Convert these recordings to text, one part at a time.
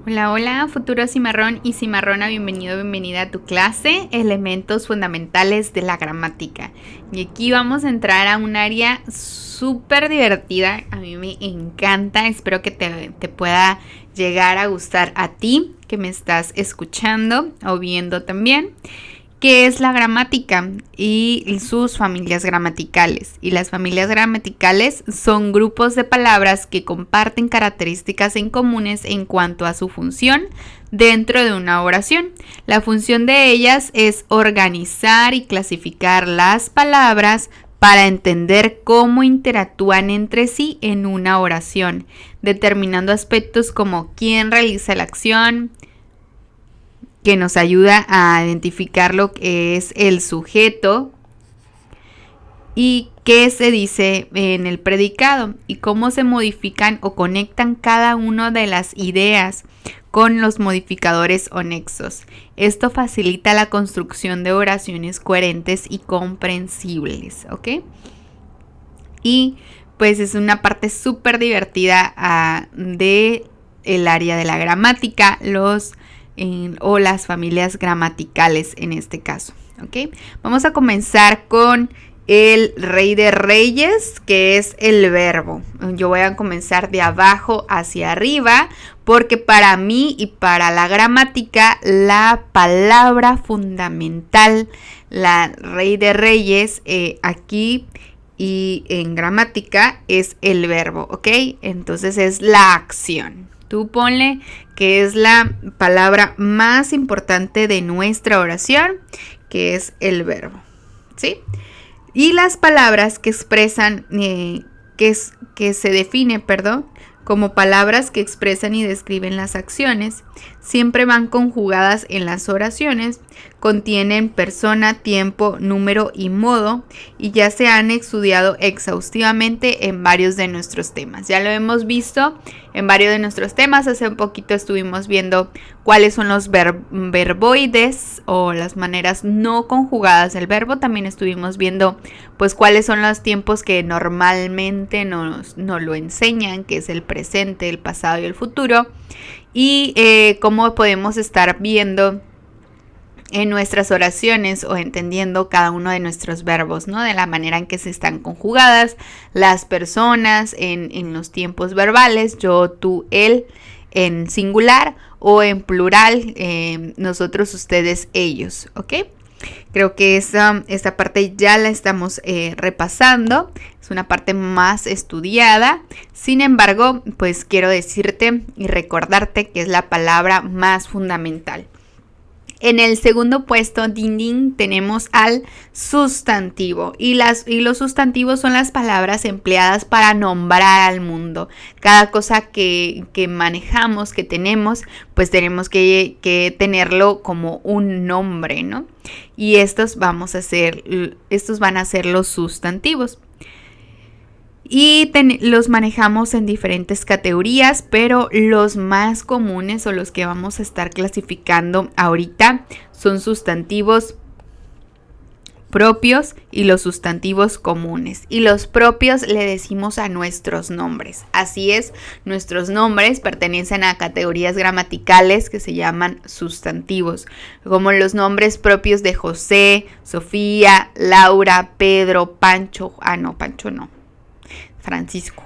Hola, hola, futuro cimarrón y cimarrona, bienvenida a tu clase, elementos fundamentales de la gramática. Y aquí vamos a entrar a un área súper divertida, a mí me encanta, espero que te pueda llegar a gustar a ti, que me estás escuchando o viendo también. ¿Qué es la gramática y sus familias gramaticales? Y las familias gramaticales son grupos de palabras que comparten características en comunes en cuanto a su función dentro de una oración. La función de ellas es organizar y clasificar las palabras para entender cómo interactúan entre sí en una oración, determinando aspectos como quién realiza la acción, que nos ayuda a identificar lo que es el sujeto y qué se dice en el predicado y cómo se modifican o conectan cada una de las ideas con los modificadores o nexos. Esto facilita la construcción de oraciones coherentes y comprensibles, ¿ok? Y pues es una parte súper divertida de el área de la gramática, o las familias gramaticales en este caso, ¿ok? Vamos a comenzar con el rey de reyes, que es el verbo. Yo voy a comenzar de abajo hacia arriba, porque para mí y para la gramática, la palabra fundamental, la rey de reyes, aquí y en gramática es el verbo, ¿ok? Entonces es la acción. Tú ponle que es la palabra más importante de nuestra oración, que es el verbo, ¿sí? Y las palabras que expresan, que se define, como palabras que expresan y describen las acciones, siempre van conjugadas en las oraciones, contienen persona, tiempo, número y modo, y ya se han estudiado exhaustivamente en varios de nuestros temas. Ya lo hemos visto en varios de nuestros temas. Hace un poquito estuvimos viendo cuáles son los verboides o las maneras no conjugadas del verbo. También estuvimos viendo pues cuáles son los tiempos que normalmente nos lo enseñan, que es el presente, el pasado y el futuro. Y cómo podemos estar viendo en nuestras oraciones o entendiendo cada uno de nuestros verbos, ¿no? De la manera en que se están conjugadas las personas en los tiempos verbales, yo, tú, él, en singular o en plural, nosotros, ustedes, ellos, ¿ok? Creo que esta parte ya la estamos repasando, es una parte más estudiada. Sin embargo, pues quiero decirte y recordarte que es la palabra más fundamental. En el segundo puesto, tenemos al sustantivo. Y los sustantivos son las palabras empleadas para nombrar al mundo. Cada cosa que manejamos, que tenemos, pues tenemos que tenerlo como un nombre, ¿no? Y estos van a ser los sustantivos. Y los manejamos en diferentes categorías, pero los más comunes o los que vamos a estar clasificando ahorita son sustantivos propios y los sustantivos comunes. Y los propios le decimos a nuestros nombres. Así es, nuestros nombres pertenecen a categorías gramaticales que se llaman sustantivos, como los nombres propios de José, Sofía, Laura, Pedro, Pancho. Pancho no. Francisco.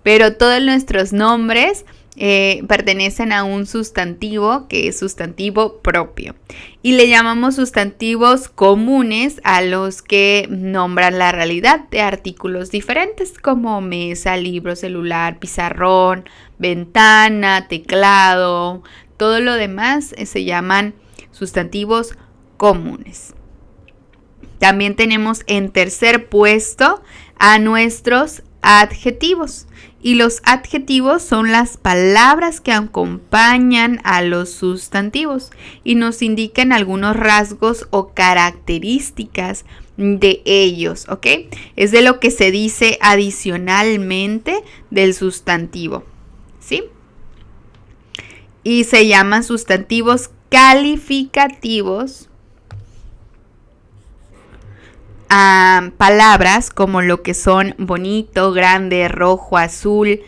Pero todos nuestros nombres pertenecen a un sustantivo que es sustantivo propio. Y le llamamos sustantivos comunes a los que nombran la realidad de artículos diferentes como mesa, libro, celular, pizarrón, ventana, teclado. Todo lo demás se llaman sustantivos comunes. También tenemos en tercer puesto a nuestros adjetivos. Y los adjetivos son las palabras que acompañan a los sustantivos y nos indican algunos rasgos o características de ellos, ¿ok? Es de lo que se dice adicionalmente del sustantivo, ¿sí? Y se llaman sustantivos calificativos a palabras como lo que son bonito, grande, rojo, azul,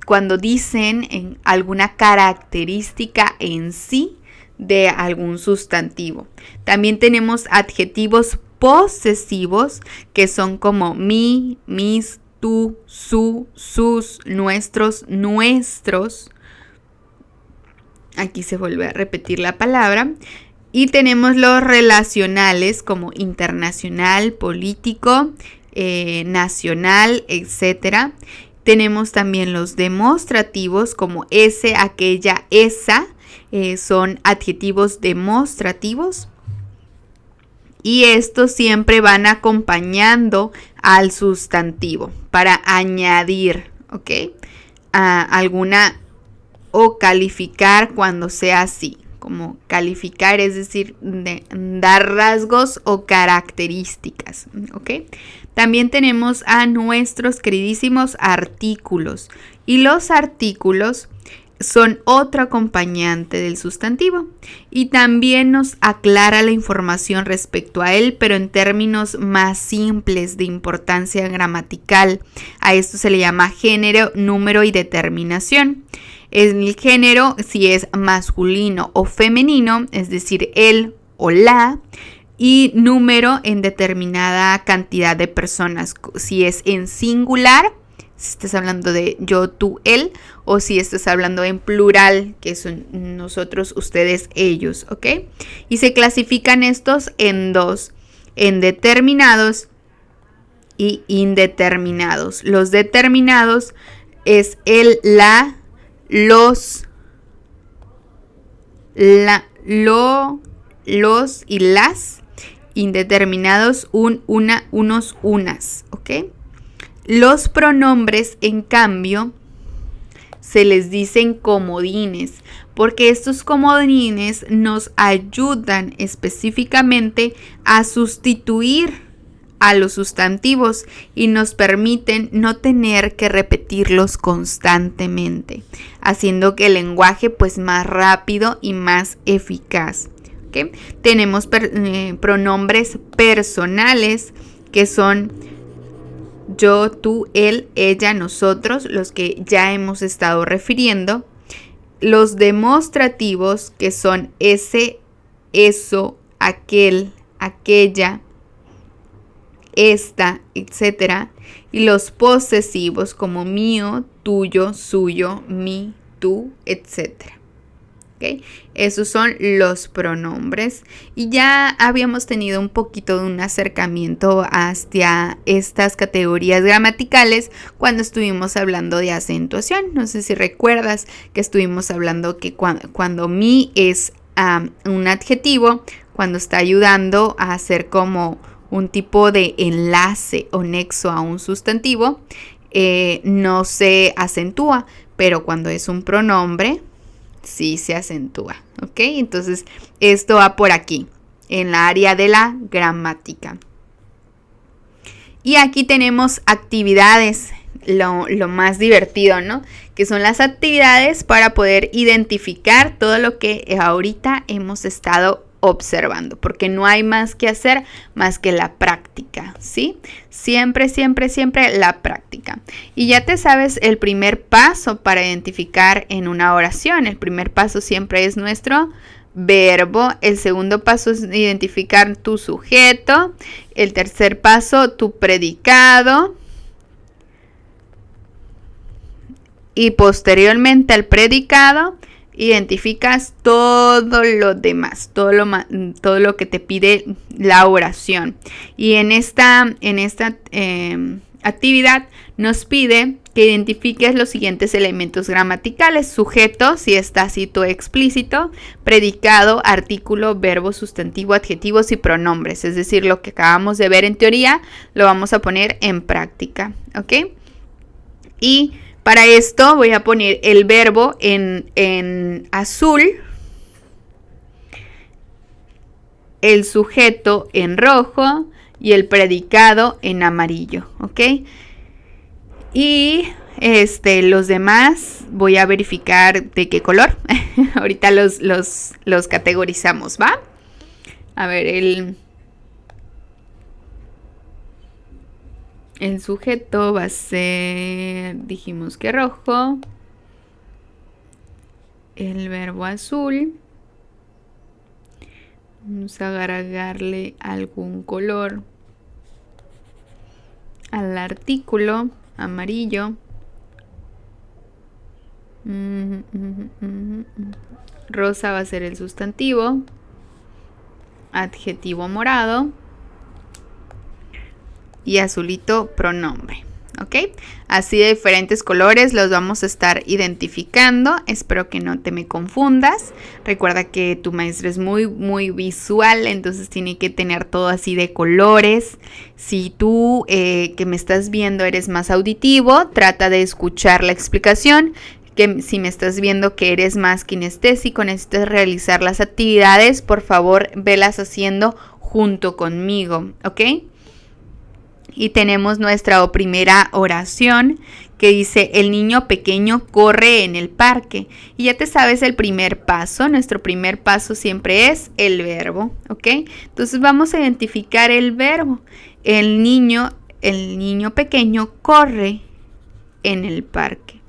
cuando dicen en alguna característica en sí de algún sustantivo. También tenemos adjetivos posesivos que son como mi, mis, tú, su, sus, nuestros, nuestros. Aquí se vuelve a repetir la palabra. Y tenemos los relacionales como internacional, político, nacional, etc. Tenemos también los demostrativos como ese, aquella, esa. Son adjetivos demostrativos. Y estos siempre van acompañando al sustantivo para añadir, ¿ok? Alguna o calificar cuando sea así. Como calificar, es decir, dar rasgos o características, ¿ok? También tenemos a nuestros queridísimos artículos. Y los artículos son otro acompañante del sustantivo y también nos aclara la información respecto a él, pero en términos más simples de importancia gramatical. A esto se le llama género, número y determinación. El género, si es masculino o femenino, es decir, él o la, y número en determinada cantidad de personas, si es en singular, si estás hablando de yo, tú, él, o si estás hablando en plural, que son nosotros, ustedes, ellos, ¿ok? Y se clasifican estos en dos, en determinados y indeterminados. Los determinados es el, la, los y las. Indeterminados, una, unos, unas, ¿ok? Los pronombres, en cambio, se les dicen comodines, porque estos comodines nos ayudan específicamente a sustituir a los sustantivos y nos permiten no tener que repetirlos constantemente, haciendo que el lenguaje pues más rápido y más eficaz. ¿Okay? Tenemos pronombres personales que son yo, tú, él, ella, nosotros, los que ya hemos estado refiriendo. Los demostrativos que son ese, eso, aquel, aquella, esta, etc. Y los posesivos como mío, tuyo, suyo, mi, tú, etc. ¿Okay? Esos son los pronombres. Y ya habíamos tenido un poquito de un acercamiento hacia estas categorías gramaticales cuando estuvimos hablando de acentuación. No sé si recuerdas que estuvimos hablando que cuando mi es un adjetivo, cuando está ayudando a hacer como un tipo de enlace o nexo a un sustantivo, no se acentúa, pero cuando es un pronombre, sí se acentúa, ¿ok? Entonces, esto va por aquí, en la área de la gramática. Y aquí tenemos actividades, lo más divertido, ¿no? Que son las actividades para poder identificar todo lo que ahorita hemos estado observando, porque no hay más que hacer más que la práctica, ¿sí? Siempre, siempre, siempre la práctica. Y ya te sabes el primer paso para identificar en una oración. El primer paso siempre es nuestro verbo. El segundo paso es identificar tu sujeto. El tercer paso, tu predicado. Y posteriormente al predicado, identificas todo lo demás, todo lo que te pide la oración. Y en esta actividad nos pide que identifiques los siguientes elementos gramaticales: sujeto, si está cito explícito, predicado, artículo, verbo, sustantivo, adjetivos y pronombres. Es decir, lo que acabamos de ver en teoría lo vamos a poner en práctica, ¿ok? Y para esto voy a poner el verbo en azul, el sujeto en rojo y el predicado en amarillo, ¿ok? Y los demás voy a verificar de qué color. Ahorita los categorizamos, ¿va? A ver, El sujeto va a ser, dijimos que rojo. El verbo azul. Vamos a agregarle algún color al artículo amarillo. Rosa va a ser el sustantivo. Adjetivo morado. Y azulito pronombre. ¿Ok? Así de diferentes colores los vamos a estar identificando. Espero que no te me confundas. Recuerda que tu maestra es muy visual, entonces tiene que tener todo así de colores. Si tú que me estás viendo eres más auditivo, trata de escuchar la explicación. Que si me estás viendo que eres más kinestésico, necesitas realizar las actividades, por favor, velas haciendo junto conmigo, ¿ok? Y tenemos nuestra primera oración que dice: el niño pequeño corre en el parque. Y ya te sabes el primer paso. Nuestro primer paso siempre es el verbo, ¿ok? Entonces vamos a identificar el verbo. El niño pequeño corre en el parque.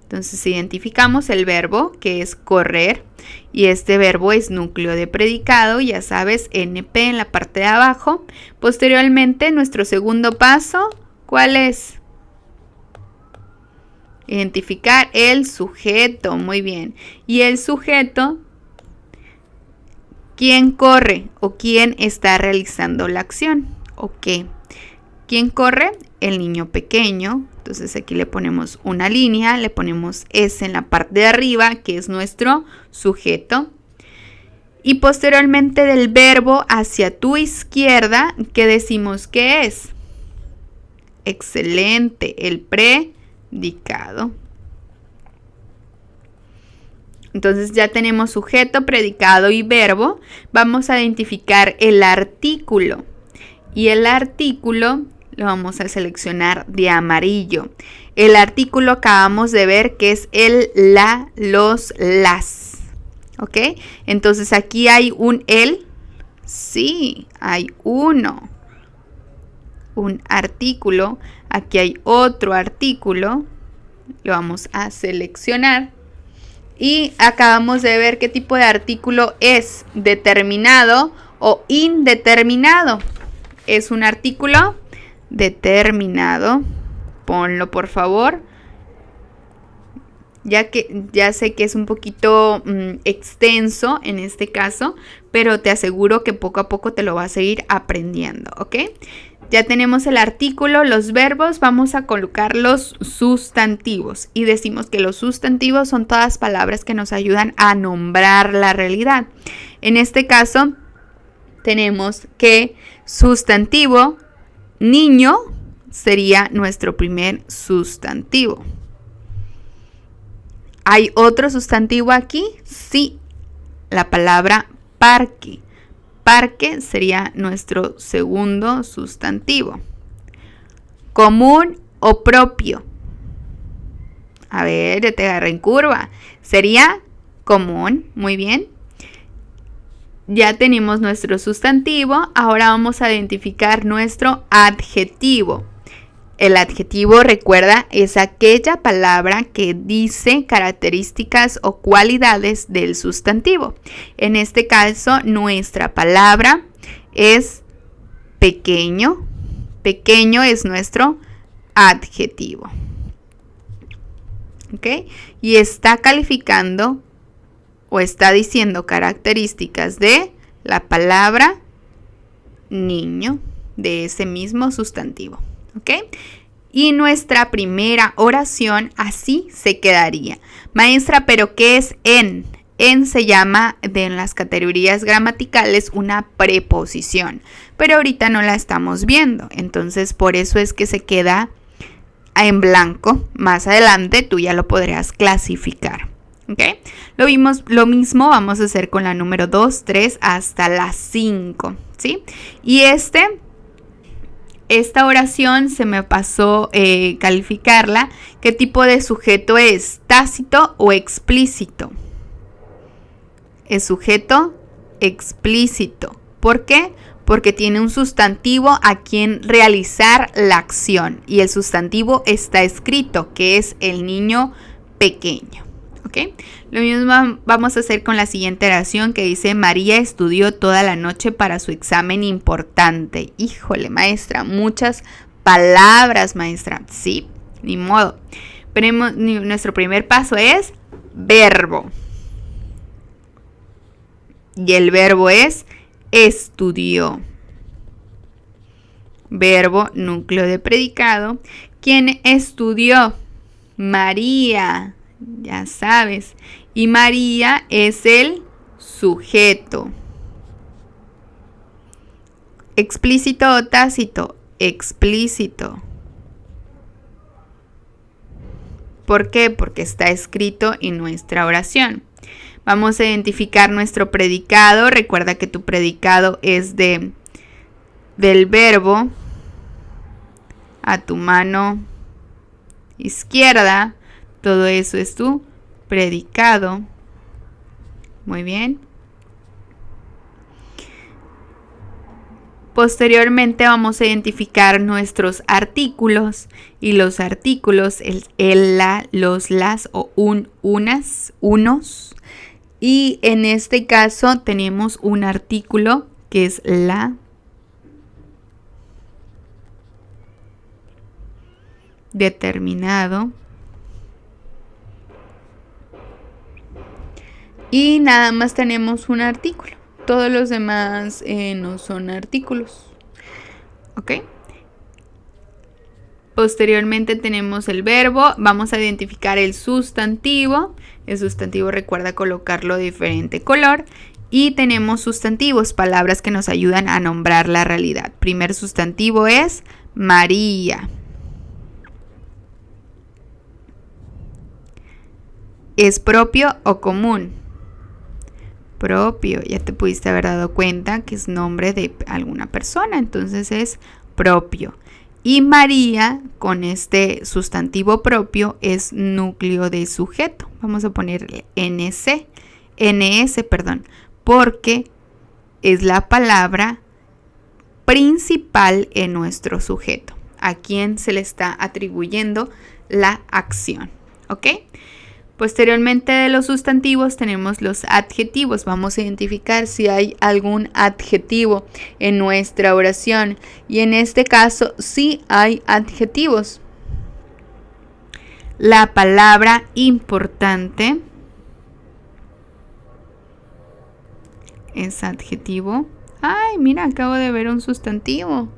Entonces identificamos el verbo, que es correr, y este verbo es núcleo de predicado, ya sabes, NP en la parte de abajo. Posteriormente, nuestro segundo paso, ¿cuál es? Identificar el sujeto, muy bien. Y el sujeto, ¿quién corre o quién está realizando la acción? ¿O qué? ¿Quién corre? El niño pequeño. Entonces aquí le ponemos una línea, le ponemos S en la parte de arriba, que es nuestro sujeto. Y posteriormente del verbo hacia tu izquierda, ¿qué decimos que es? Excelente, el predicado. Entonces ya tenemos sujeto, predicado y verbo. Vamos a identificar el artículo. Y el artículo lo vamos a seleccionar de amarillo. El artículo acabamos de ver que es el, la, los, las. ¿Ok? Entonces aquí hay un el. Sí, hay uno. Un artículo. Aquí hay otro artículo. Lo vamos a seleccionar. Y acabamos de ver qué tipo de artículo es: determinado o indeterminado. Es un artículo determinado. Ponlo, por favor. Ya sé que es un poquito extenso en este caso, pero te aseguro que poco a poco te lo vas a ir aprendiendo, ¿ok? Ya tenemos el artículo, los verbos, vamos a colocar los sustantivos. Y decimos que los sustantivos son todas palabras que nos ayudan a nombrar la realidad. En este caso, tenemos que sustantivo niño sería nuestro primer sustantivo. ¿Hay otro sustantivo aquí? Sí, la palabra parque. Parque sería nuestro segundo sustantivo. Común o propio. A ver, ya te agarré en curva. Sería común, muy bien. Ya tenemos nuestro sustantivo, ahora vamos a identificar nuestro adjetivo. El adjetivo, recuerda, es aquella palabra que dice características o cualidades del sustantivo. En este caso, nuestra palabra es pequeño. Pequeño es nuestro adjetivo. ¿Ok? Y está calificando o está diciendo características de la palabra niño, de ese mismo sustantivo. ¿Ok? Y nuestra primera oración así se quedaría. Maestra, ¿pero qué es en? En se llama en las categorías gramaticales una preposición, pero ahorita no la estamos viendo, entonces por eso es que se queda en blanco. Más adelante tú ya lo podrás clasificar. ¿Ok? Lo mismo vamos a hacer con la número 2, 3 hasta la 5. ¿Sí? Y esta oración se me pasó calificarla. ¿Qué tipo de sujeto es? ¿Tácito o explícito? Es sujeto explícito. ¿Por qué? porque tiene un sustantivo a quien realizar la acción. Y el sustantivo está escrito, que es el niño pequeño. ¿Ok? Lo mismo vamos a hacer con la siguiente oración que dice: María estudió toda la noche para su examen importante. Híjole, maestra, muchas palabras, maestra. Sí, ni modo. Pero nuestro primer paso es verbo. Y el verbo es estudió. Verbo, núcleo de predicado. ¿Quién estudió? María. Ya sabes. Y María es el sujeto. ¿Explícito o tácito? Explícito. ¿Por qué? Porque está escrito en nuestra oración. Vamos a identificar nuestro predicado. Recuerda que tu predicado es del verbo a tu mano izquierda. Todo eso es tu predicado. Muy bien. Posteriormente vamos a identificar nuestros artículos. Y los artículos, el, la, los, las o unas, unos. Y en este caso tenemos un artículo que es la. Determinado. Y nada más tenemos un artículo. Todos los demás no son artículos. ¿Ok? Posteriormente tenemos el verbo. Vamos a identificar el sustantivo. El sustantivo, recuerda colocarlo de diferente color. Y tenemos sustantivos, palabras que nos ayudan a nombrar la realidad. Primer sustantivo es María. ¿Es propio o común? Propio, ya te pudiste haber dado cuenta que es nombre de alguna persona, entonces es propio. Y María, con este sustantivo propio, es núcleo de sujeto. Vamos a ponerle NS, porque es la palabra principal en nuestro sujeto, a quien se le está atribuyendo la acción. ¿Ok? Posteriormente de los sustantivos tenemos los adjetivos. Vamos a identificar si hay algún adjetivo en nuestra oración. Y en este caso sí hay adjetivos. La palabra importante es adjetivo. Ay, mira, acabo de ver un sustantivo.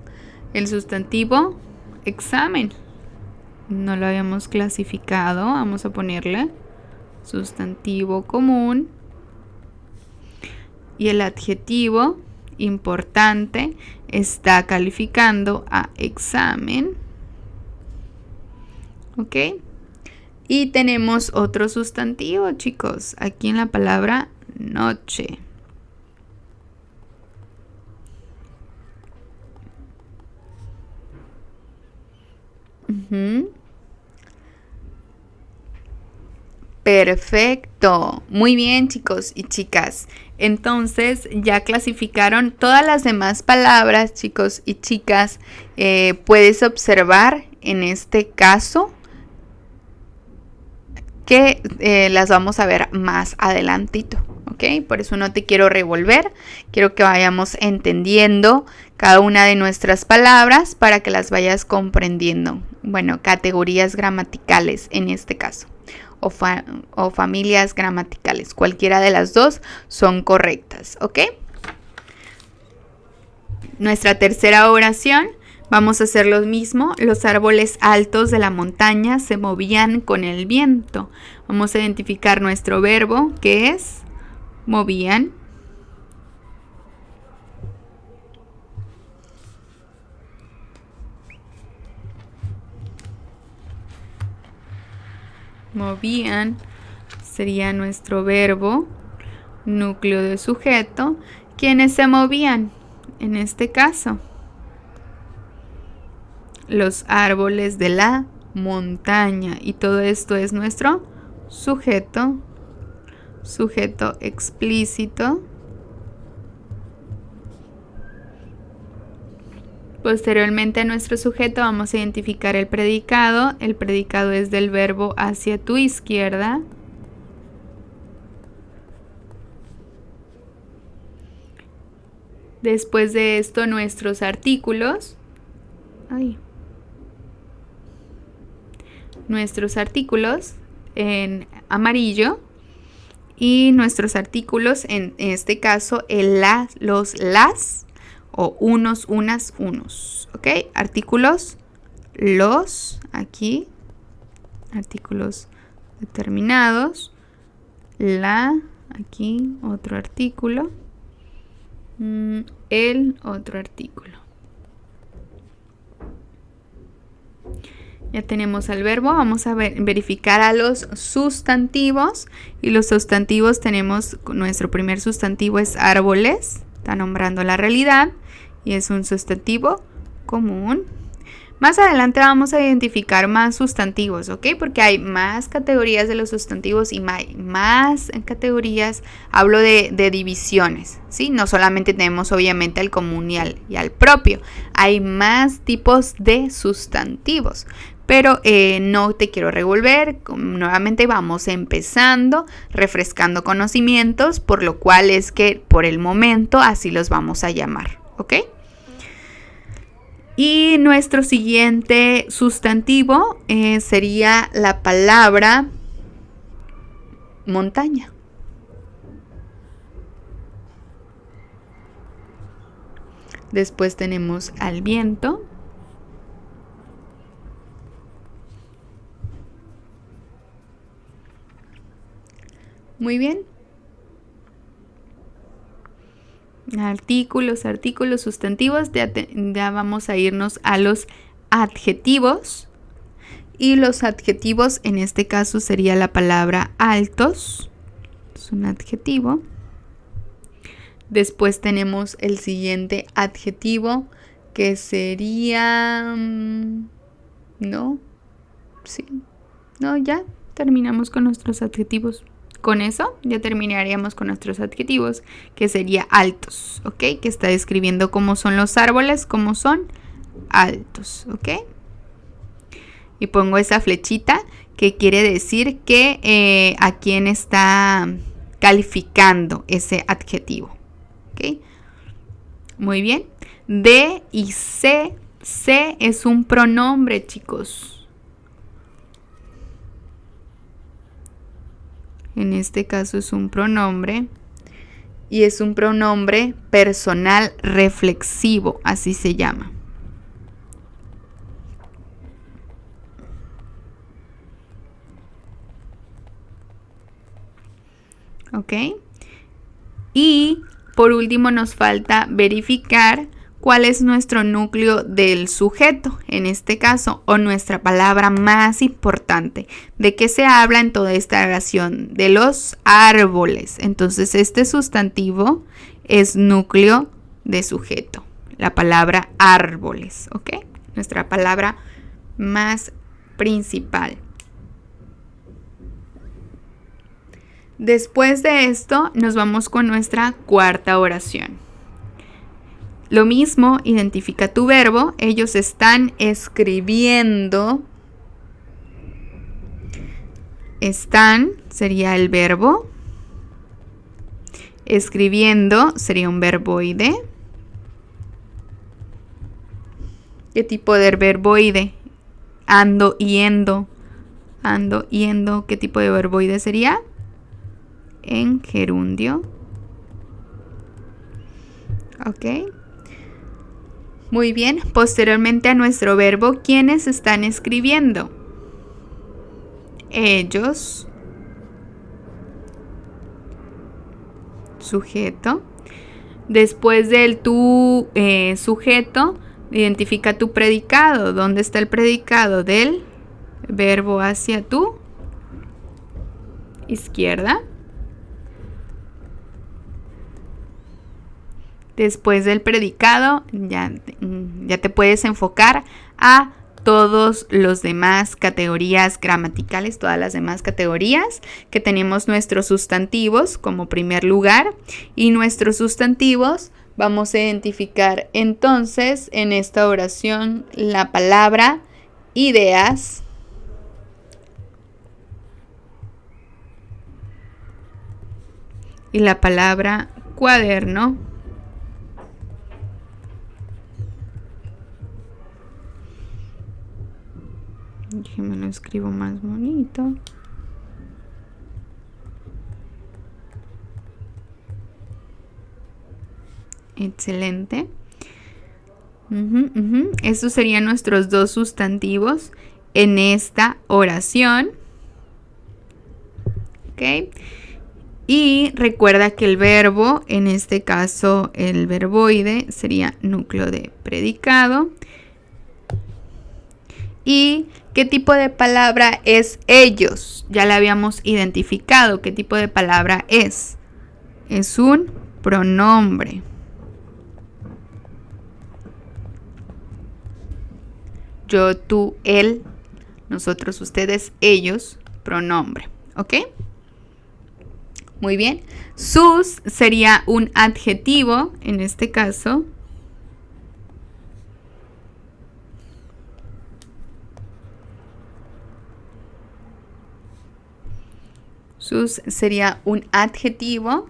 El sustantivo examen. No lo habíamos clasificado. Vamos a ponerle sustantivo común. Y el adjetivo importante está calificando a examen. ¿Ok? Y tenemos otro sustantivo, chicos, aquí en la palabra noche. Perfecto. Muy bien, chicos y chicas. Entonces ya clasificaron todas las demás palabras, chicos y chicas. Puedes observar en este caso que las vamos a ver más adelantito. ¿Ok? Por eso no te quiero revolver. Quiero que vayamos entendiendo cada una de nuestras palabras para que las vayas comprendiendo. Bueno, categorías gramaticales en este caso. O familias gramaticales. Cualquiera de las dos son correctas, ¿ok? Nuestra tercera oración, vamos a hacer lo mismo. Los árboles altos de la montaña se movían con el viento. Vamos a identificar nuestro verbo, que es movían. Movían sería nuestro verbo, núcleo de sujeto. ¿Quiénes se movían? En este caso, los árboles de la montaña. Y todo esto es nuestro sujeto, sujeto explícito. Posteriormente a nuestro sujeto vamos a identificar el predicado. El predicado es del verbo hacia tu izquierda. Después de esto, nuestros artículos. Nuestros artículos en amarillo. Y nuestros artículos, en este caso, los, las o unos, unas, unos. ¿Ok? Artículos, los, aquí. Artículos determinados. La, aquí, otro artículo. El otro artículo. Ya tenemos al verbo, vamos a verificar a los sustantivos. Y los sustantivos tenemos, nuestro primer sustantivo es árboles, está nombrando la realidad y es un sustantivo común. Más adelante vamos a identificar más sustantivos, ¿ok? Porque hay más categorías de los sustantivos y más categorías, hablo de divisiones, ¿sí? No solamente tenemos obviamente al común y al propio, hay más tipos de sustantivos. Pero no te quiero revolver, nuevamente vamos empezando, refrescando conocimientos, por lo cual es que por el momento así los vamos a llamar, ¿ok? Y nuestro siguiente sustantivo sería la palabra montaña. Después tenemos al viento. Muy bien. Artículos, sustantivos. Ya vamos a irnos a los adjetivos. Y los adjetivos, en este caso sería la palabra altos. Es un adjetivo. Después tenemos el siguiente adjetivo, que sería... No, sí. No, ya terminamos con nuestros adjetivos. Con eso ya terminaríamos con nuestros adjetivos, que sería altos, ¿ok? Que está describiendo cómo son los árboles, cómo son altos, ¿ok? Y pongo esa flechita que quiere decir que a quién está calificando ese adjetivo, ¿ok? Muy bien. D y C. C es un pronombre, chicos. En este caso es un pronombre y es un pronombre personal reflexivo, así se llama. ¿Ok? Y por último nos falta verificar cuál es nuestro núcleo del sujeto, en este caso, o nuestra palabra más importante. ¿De qué se habla en toda esta oración? De los árboles. Entonces, este sustantivo es núcleo de sujeto. La palabra árboles, ¿ok? Nuestra palabra más principal. Después de esto, nos vamos con nuestra cuarta oración. Lo mismo, identifica tu verbo. Ellos están escribiendo. Están sería el verbo. Escribiendo sería un verboide. ¿Qué tipo de verboide? Ando, yendo. Ando, yendo. ¿Qué tipo de verboide sería? En gerundio. Ok. Muy bien, posteriormente a nuestro verbo, ¿quiénes están escribiendo? Ellos. Sujeto. Después del tu sujeto, identifica tu predicado. ¿Dónde está el predicado? Del verbo hacia tu izquierda. Después del predicado, ya te puedes enfocar a todos los demás categorías gramaticales, todas las demás categorías que tenemos nuestros sustantivos como primer lugar y nuestros sustantivos Vamos a identificar entonces en esta oración la palabra ideas y la palabra cuaderno. Déjenme lo escribo más bonito. Excelente. Estos serían nuestros dos sustantivos en esta oración. ¿Ok? Y recuerda que el verbo, en este caso el verboide, sería núcleo de predicado. ¿Y qué tipo de palabra es ellos? Ya la habíamos identificado. ¿Qué tipo de palabra es? Es un pronombre. Yo, tú, él, nosotros, ustedes, ellos, pronombre. ¿Ok? Muy bien. Sus sería un adjetivo, en este caso. Sus sería un adjetivo.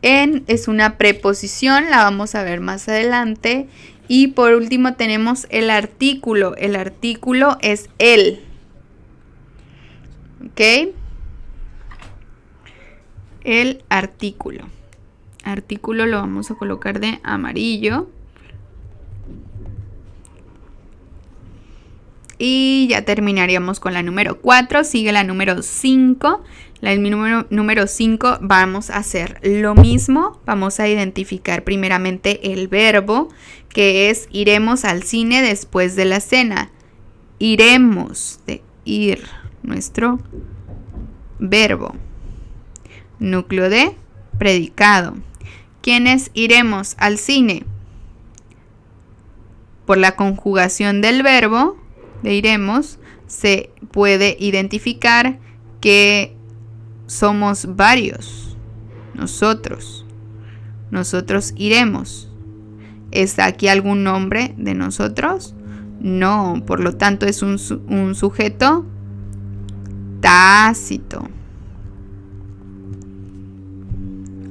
En es una preposición, la vamos a ver más adelante. Y por último tenemos el artículo. El artículo es el. ¿Ok? El artículo. Artículo lo vamos a colocar de amarillo. Y ya terminaríamos con la número 4. Sigue la número 5. La número 5 vamos a hacer lo mismo. Vamos a identificar primeramente el verbo, que es iremos al cine después de la cena. Iremos, de ir, nuestro verbo. Núcleo de predicado. ¿Quiénes iremos al cine? Por la conjugación del verbo de iremos se puede identificar que somos varios. Nosotros iremos. ¿Está aquí algún nombre de nosotros? No, por lo tanto es un sujeto tácito.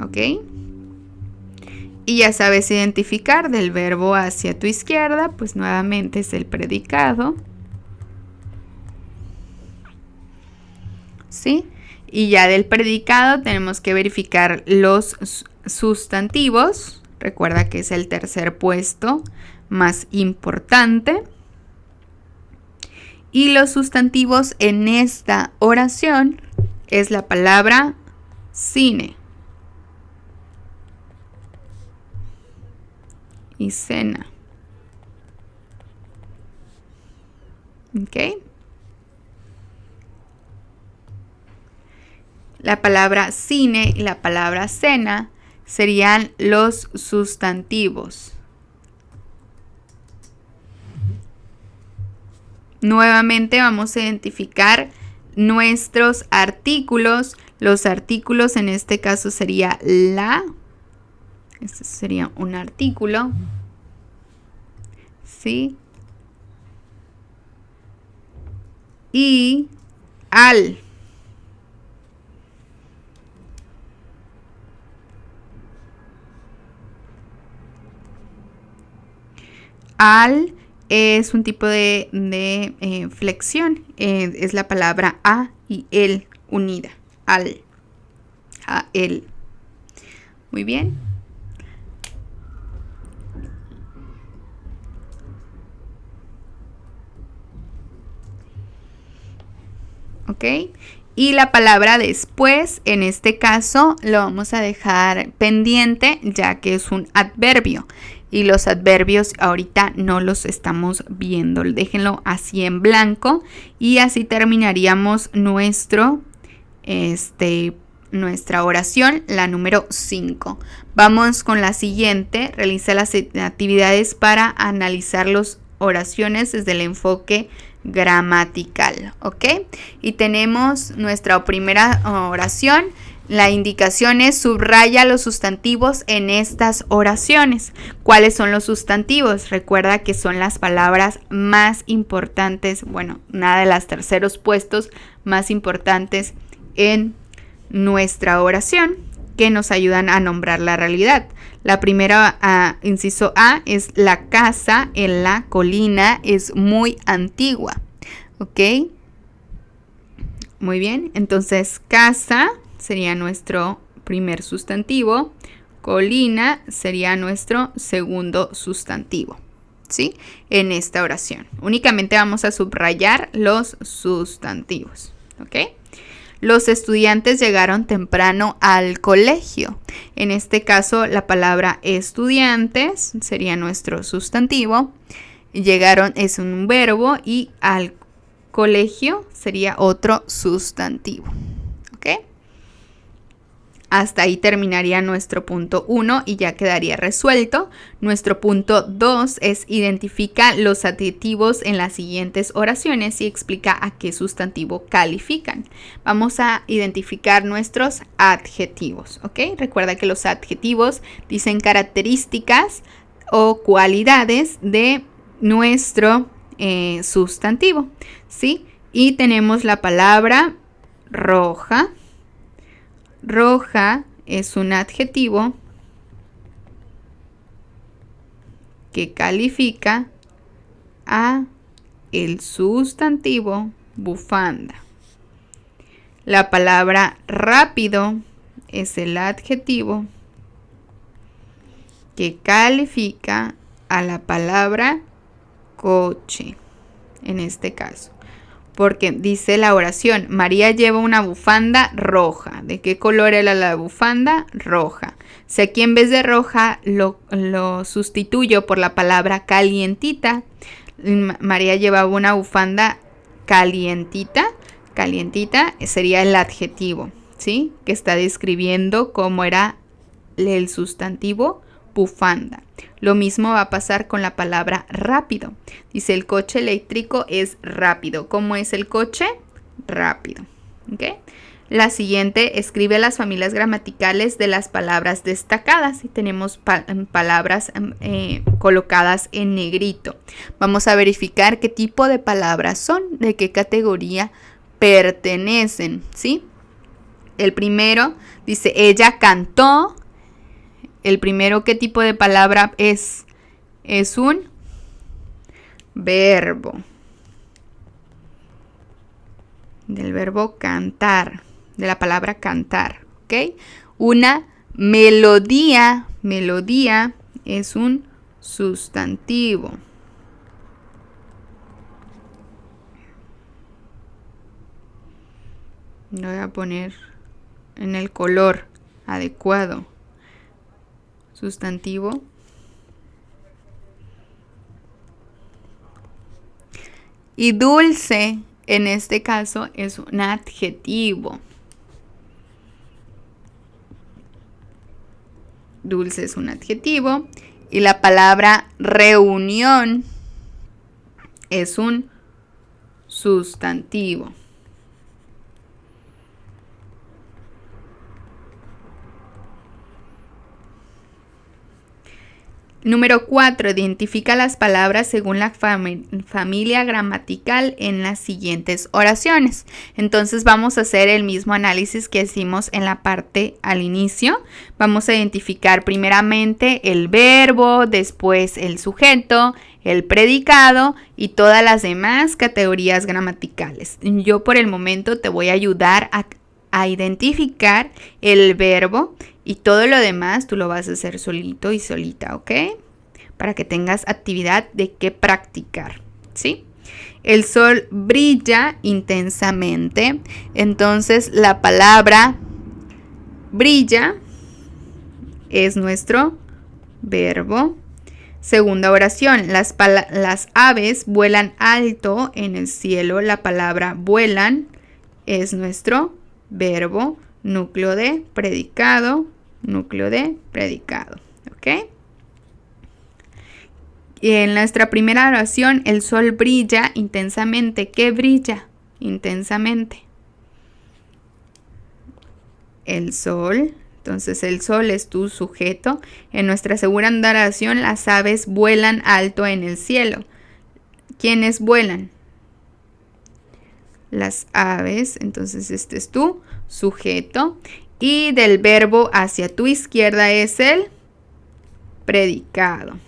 ¿Ok? Y ya sabes identificar del verbo hacia tu izquierda, pues nuevamente es el predicado. ¿Sí? Y ya del predicado tenemos que verificar los sustantivos. Recuerda que es el tercer puesto más importante. Y los sustantivos en esta oración es la palabra cine y cena. ¿Ok? La palabra cine y la palabra cena serían los sustantivos. Nuevamente vamos a identificar nuestros artículos. Los artículos en este caso sería la. Este sería un artículo. ¿Sí? Y al. Al es un tipo de flexión. Es la palabra a y el unida. Al. A el. Muy bien. ¿Ok? Y la palabra después, en este caso, lo vamos a dejar pendiente ya que es un adverbio. Y los adverbios ahorita no los estamos viendo. Déjenlo así en blanco y así terminaríamos nuestra oración, la número 5. Vamos con la siguiente. Realiza las actividades para analizar las oraciones desde el enfoque gramatical, ¿ok? Y tenemos nuestra primera oración. La indicación es subraya los sustantivos en estas oraciones. ¿Cuáles son los sustantivos? Recuerda que son las palabras más importantes, bueno, nada de los terceros puestos más importantes en nuestra oración que nos ayudan a nombrar la realidad. La primera, inciso A, es la casa en la colina es muy antigua. ¿Ok? Muy bien, entonces casa sería nuestro primer sustantivo, colina sería nuestro segundo sustantivo, ¿sí? En esta oración. Únicamente vamos a subrayar los sustantivos, ¿ok? Los estudiantes llegaron temprano al colegio. En este caso, la palabra estudiantes sería nuestro sustantivo. Llegaron es un verbo y al colegio sería otro sustantivo. ¿Ok? Hasta ahí terminaría nuestro punto 1 y ya quedaría resuelto. Nuestro punto 2 es identifica los adjetivos en las siguientes oraciones y explica a qué sustantivo califican. Vamos a identificar nuestros adjetivos. ¿Ok? Recuerda que los adjetivos dicen características o cualidades de nuestro sustantivo, ¿sí? Y tenemos la palabra roja. Roja es un adjetivo que califica a el sustantivo bufanda. La palabra rápido es el adjetivo que califica a la palabra coche, en este caso, porque dice la oración, María lleva una bufanda roja. ¿De qué color era la bufanda? Roja. Si aquí en vez de roja lo sustituyo por la palabra calientita, María llevaba una bufanda calientita. Calientita sería el adjetivo, ¿sí? Que está describiendo cómo era el sustantivo bufanda. Lo mismo va a pasar con la palabra rápido. Dice el coche eléctrico es rápido. ¿Cómo es el coche? Rápido. ¿Okay? La siguiente, escribe las familias gramaticales de las palabras destacadas. Y tenemos palabras colocadas en negrito. Vamos a verificar qué tipo de palabras son, de qué categoría pertenecen, ¿sí? El primero dice, ella cantó. El primero, ¿qué tipo de palabra es? Es un verbo. Del verbo cantar, de la palabra cantar, ¿ok? Una melodía. Melodía es un sustantivo. Lo voy a poner en el color adecuado. Sustantivo. Y dulce, en este caso, es un adjetivo. Dulce es un adjetivo. Y la palabra reunión es un sustantivo. Número 4. Identifica las palabras según la familia gramatical en las siguientes oraciones. Entonces vamos a hacer el mismo análisis que hicimos en la parte al inicio. Vamos a identificar primeramente el verbo, después el sujeto, el predicado y todas las demás categorías gramaticales. Yo por el momento te voy a ayudar a identificar el verbo y todo lo demás tú lo vas a hacer solito y solita, ¿ok? Para que tengas actividad de qué practicar, ¿sí? El sol brilla intensamente. Entonces la palabra brilla es nuestro verbo. Segunda oración, las aves vuelan alto en el cielo. La palabra vuelan es nuestro verbo. Núcleo de predicado, ¿ok? Y en nuestra primera oración, el sol brilla intensamente. ¿Qué brilla? Intensamente. el sol. Entonces el sol es tu sujeto. En nuestra segunda oración, las aves vuelan alto en el cielo. ¿Quiénes vuelan? Las aves. Entonces este es tu sujeto. Y del verbo hacia tu izquierda es el predicado.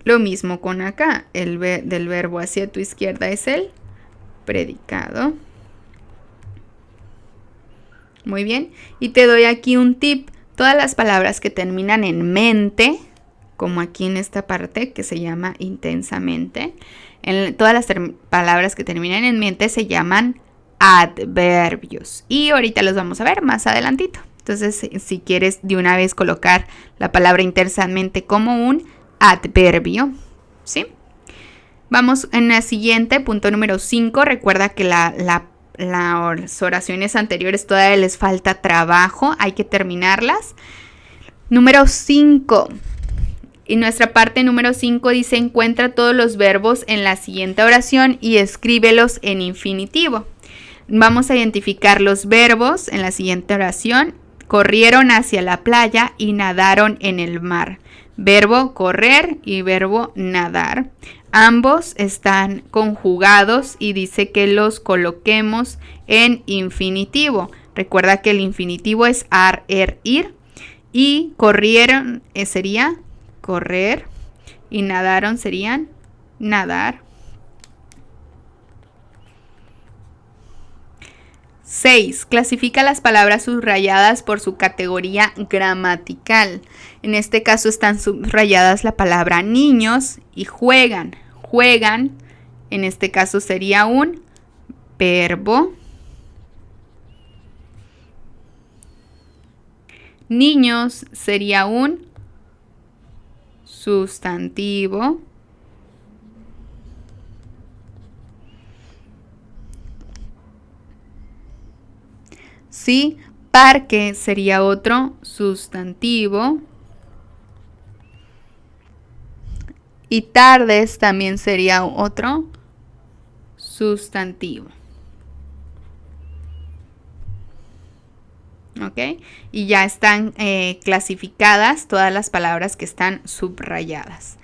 Lo mismo con acá. Del verbo hacia tu izquierda es el predicado. Muy bien. Y te doy aquí un tip. Todas las palabras que terminan en mente, como aquí en esta parte que se llama intensamente, todas las palabras que terminan en mente se llaman adverbios. Y ahorita los vamos a ver más adelantito. Entonces, si quieres de una vez colocar la palabra intensamente como un adverbio, ¿sí? Vamos en la siguiente, punto número 5. Recuerda que las oraciones anteriores todavía les falta trabajo, hay que terminarlas. Número 5. Y nuestra parte número 5 dice: encuentra todos los verbos en la siguiente oración y escríbelos en infinitivo. Vamos a identificar los verbos en la siguiente oración. Corrieron hacia la playa y nadaron en el mar. Verbo correr y verbo nadar. Ambos están conjugados y dice que los coloquemos en infinitivo. Recuerda que el infinitivo es ar, ir. Y corrieron sería correr y nadaron serían nadar. 6. Clasifica las palabras subrayadas por su categoría gramatical. En este caso están subrayadas la palabra niños y juegan. Juegan, en este caso sería un verbo. Niños sería un sustantivo. Sí, parque sería otro sustantivo. Y tardes también sería otro sustantivo. ¿Ok? Y ya están clasificadas todas las palabras que están subrayadas.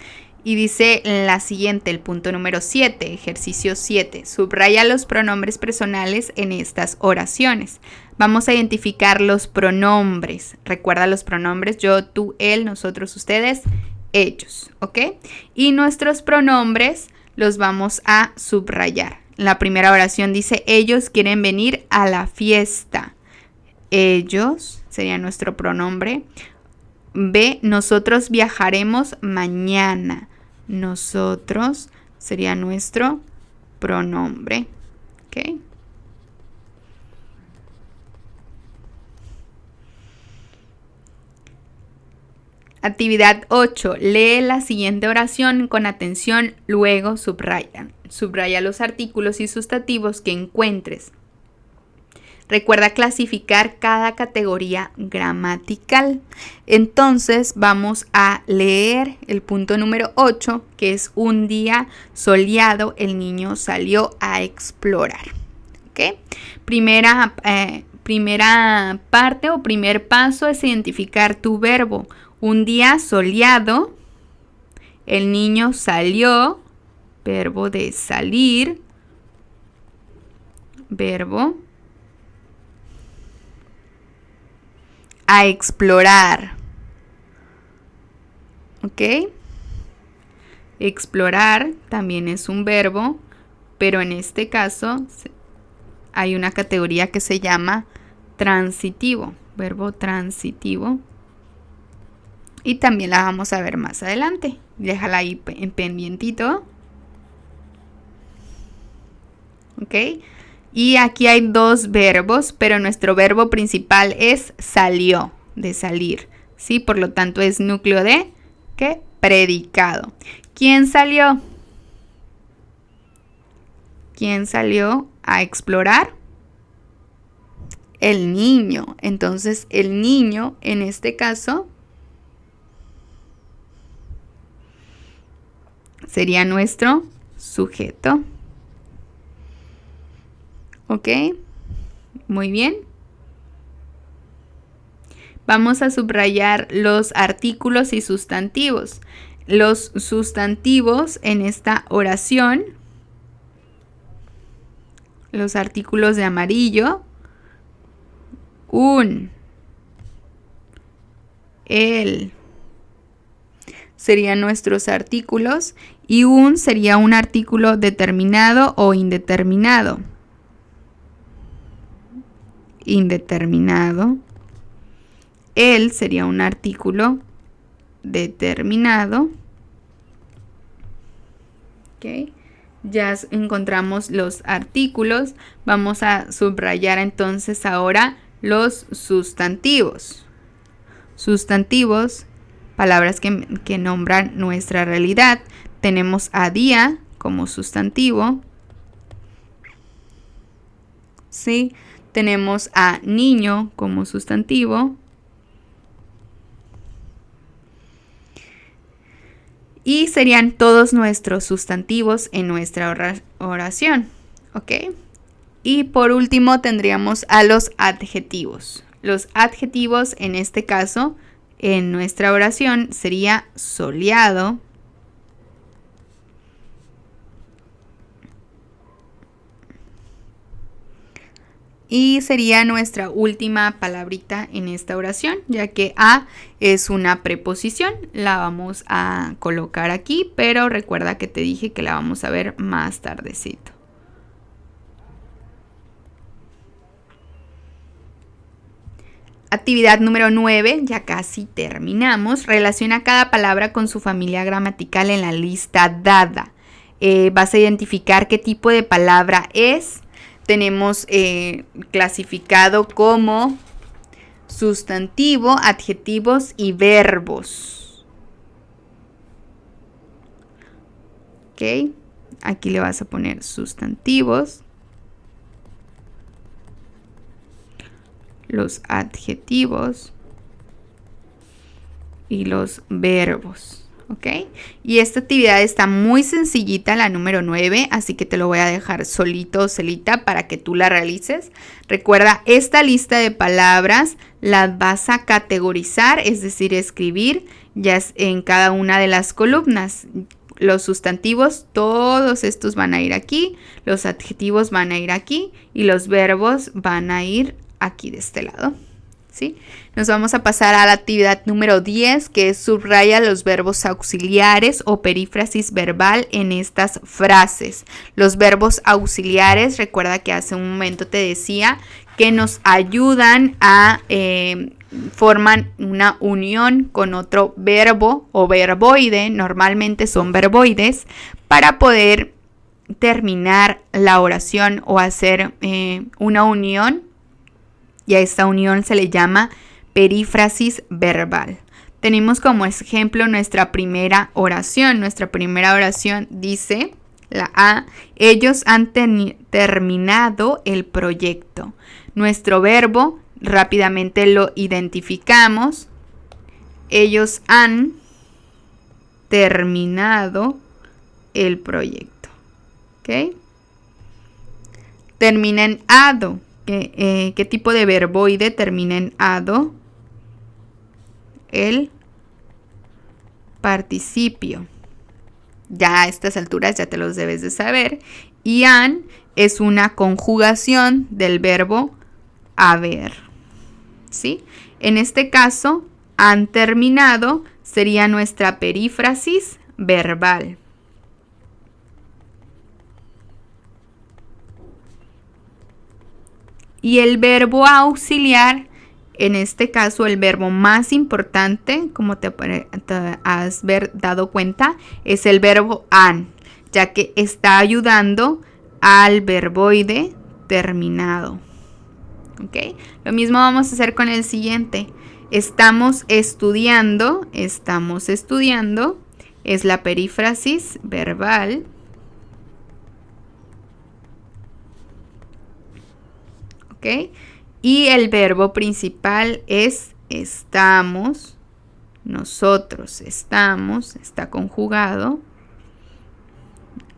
Y dice la siguiente, el punto número 7, ejercicio 7. Subraya los pronombres personales en estas oraciones. Vamos a identificar los pronombres. Recuerda los pronombres: yo, tú, él, nosotros, ustedes, ellos. ¿Ok? Y nuestros pronombres los vamos a subrayar. La primera oración dice: ellos quieren venir a la fiesta. Ellos sería nuestro pronombre. B, nosotros viajaremos mañana. Nosotros sería nuestro pronombre. ¿Ok? Actividad 8. Lee la siguiente oración con atención, luego subraya. Subraya los artículos y sustantivos que encuentres. Recuerda clasificar cada categoría gramatical. Entonces vamos a leer el punto número 8, que es: un día soleado, el niño salió a explorar. ¿Ok? Primera parte o primer paso es identificar tu verbo. Un día soleado, el niño salió, verbo de salir, verbo a explorar. ¿Ok? Explorar también es un verbo, pero en este caso hay una categoría que se llama transitivo, verbo transitivo. Y también la vamos a ver más adelante. Déjala ahí en pendientito. ¿Ok? Y aquí hay dos verbos, pero nuestro verbo principal es salió, de salir. ¿Sí? Por lo tanto es núcleo de ¿qué? Predicado. ¿Quién salió? ¿Quién salió a explorar? El niño. Entonces el niño en este caso sería nuestro sujeto. ¿Ok? Muy bien. Vamos a subrayar los artículos y sustantivos. Los sustantivos en esta oración, los artículos de amarillo, un, el, serían nuestros artículos, y un sería un artículo determinado o indeterminado. Indeterminado. El sería un artículo determinado. ¿Ok? Ya encontramos los artículos. Vamos a subrayar entonces ahora los sustantivos. Sustantivos, palabras que nombran nuestra realidad. Tenemos a día como sustantivo. ¿Sí? Tenemos a niño como sustantivo. Y serían todos nuestros sustantivos en nuestra oración. ¿Ok? Y por último tendríamos a los adjetivos. Los adjetivos en este caso, en nuestra oración, sería soleado, y sería nuestra última palabrita en esta oración, ya que a es una preposición. La vamos a colocar aquí, pero recuerda que te dije que la vamos a ver más tardecito. Actividad número 9, ya casi terminamos. Relaciona cada palabra con su familia gramatical en la lista dada. Vas a identificar qué tipo de palabra es. Tenemos clasificado como sustantivo, adjetivos y verbos. ¿Ok? Aquí le vas a poner sustantivos, los adjetivos y los verbos. ¿Ok? Y esta actividad está muy sencillita, la número 9, así que te lo voy a dejar solito o solita para que tú la realices. Recuerda, esta lista de palabras las vas a categorizar, es decir, escribir ya en cada una de las columnas. Los sustantivos, todos estos van a ir aquí, los adjetivos van a ir aquí y los verbos van a ir aquí de este lado. ¿Sí? Nos vamos a pasar a la actividad número 10, que es subraya los verbos auxiliares o perífrasis verbal en estas frases. Los verbos auxiliares, recuerda que hace un momento te decía que nos ayudan a forman una unión con otro verbo o verboide, normalmente son verboides, para poder terminar la oración o hacer una unión. Y a esta unión se le llama perífrasis verbal. Tenemos como ejemplo nuestra primera oración. Nuestra primera oración dice, la A, ellos han terminado el proyecto. Nuestro verbo, rápidamente lo identificamos. Ellos han terminado el proyecto. ¿Ok? Termina en ado. ¿Qué tipo de verboide termina en ado? El participio. Ya a estas alturas ya te los debes de saber. Y han es una conjugación del verbo haber. ¿Sí? En este caso, han terminado sería nuestra perífrasis verbal. Y el verbo auxiliar, en este caso el verbo más importante, como te has dado cuenta, es el verbo han, ya que está ayudando al verboide terminado. ¿Ok? Lo mismo vamos a hacer con el siguiente. Estamos estudiando, es la perífrasis verbal. ¿Ok? Y el verbo principal es estamos, nosotros estamos, está conjugado,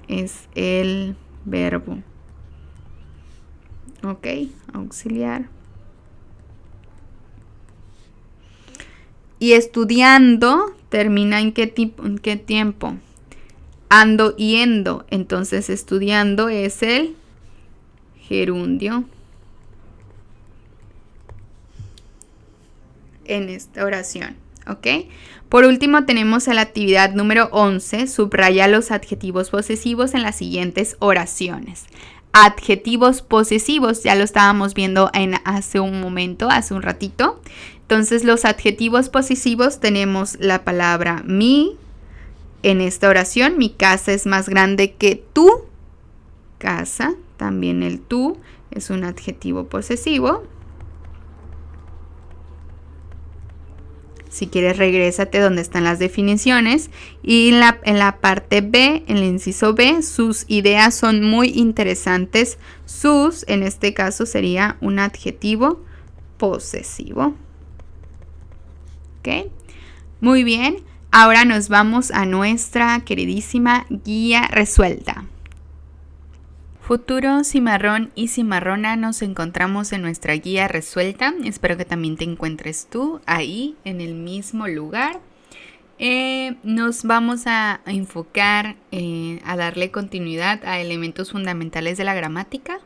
es el verbo Ok, auxiliar. Y estudiando termina en qué tiempo. Ando y endo. Entonces estudiando es el gerundio en esta oración. ¿Ok? Por último tenemos la actividad número 11. Subraya los adjetivos posesivos en las siguientes oraciones. Adjetivos posesivos, ya lo estábamos viendo hace un ratito. Entonces los adjetivos posesivos tenemos la palabra mi. En esta oración, mi casa es más grande que tu casa. También el tú es un adjetivo posesivo. Si quieres, regrésate donde están las definiciones. Y en la parte B, en el inciso B, sus ideas son muy interesantes. Sus, en este caso, sería un adjetivo posesivo. ¿Ok? Muy bien. Ahora nos vamos a nuestra queridísima guía resuelta. Futuro cimarrón y cimarrona, nos encontramos en nuestra guía resuelta. Espero que también te encuentres tú ahí en el mismo lugar. Nos vamos a enfocar a darle continuidad a elementos fundamentales de la gramática.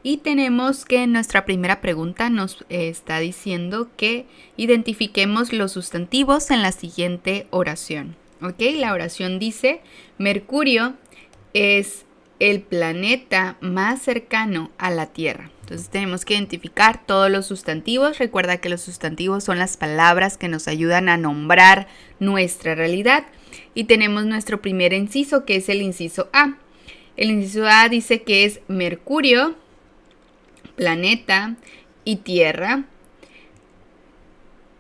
Y tenemos que nuestra primera pregunta nos está diciendo que identifiquemos los sustantivos en la siguiente oración. ¿Ok? La oración dice, Mercurio es el planeta más cercano a la Tierra. Entonces tenemos que identificar todos los sustantivos. Recuerda que los sustantivos son las palabras que nos ayudan a nombrar nuestra realidad. Y tenemos nuestro primer inciso, que es el inciso A. El inciso A dice que es Mercurio, planeta y Tierra.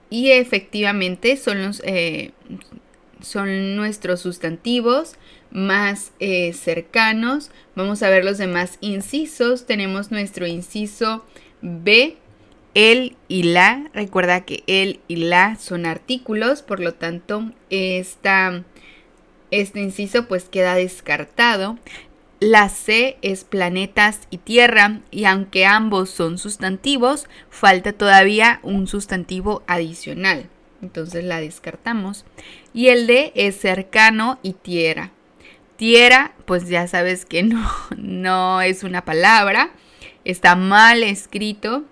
Y efectivamente son nuestros sustantivos más cercanos. Vamos a ver los demás incisos. Tenemos nuestro inciso B, el y la. Recuerda que el y la son artículos, por lo tanto este inciso pues queda descartado. La C es planetas y tierra, y aunque ambos son sustantivos, falta todavía un sustantivo adicional. Entonces la descartamos. Y el D es cercano y tierra. Tierra, pues ya sabes que no es una palabra, está mal escrito.